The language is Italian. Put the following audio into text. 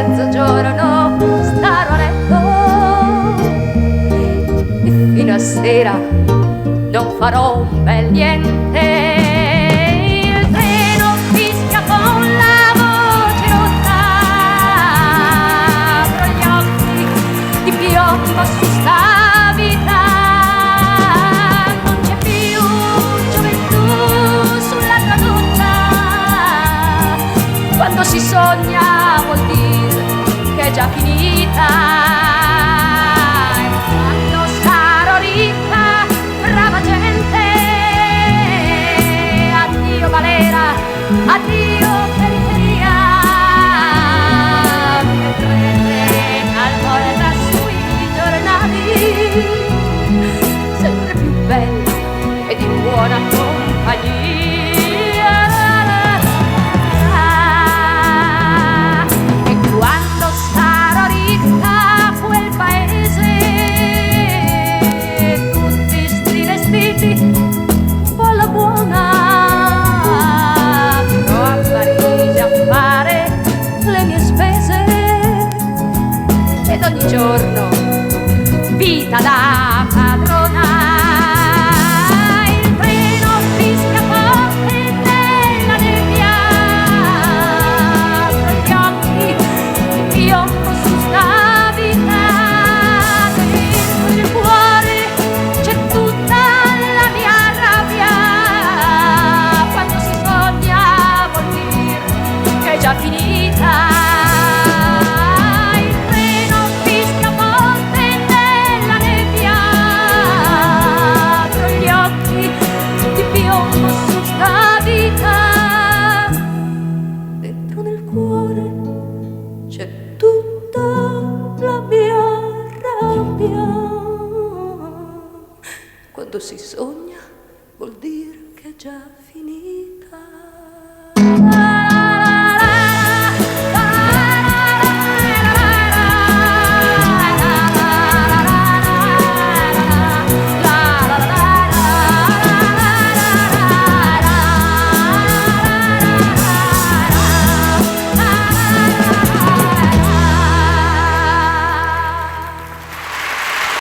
mezzogiorno starò a letto e fino a sera non farò un bel niente. Il treno fischia con la voce rotta, tra gli occhi di piombo su sta vita. Non c'è più gioventù sulla tradotta, quando si sogna vuol dire che è già finita. E quando sarò ricca, brava gente, addio galera, addio periferia. Mi vedrete talvolta sui giornali, sempre più bella e di buona compagnia. E quando sarò ricca, quel paese, tutti sti vestiti un po' alla buona, andrò a Parigi a fare le mie spese ed ogni giorno vita da padrona. Il treno fischia forte nella nebbia, tra gli occhi di piombo su sta vita. Dentro il cuore c'è tutta la mia rabbia, quando si sogna vuol dire che è già finita. Il treno fischia forte nella nebbia, tra gli occhi di piombo su sta vita. Dentro nel cuore c'è tutta la mia rabbia, quando si sogna vuol dire che è già finita.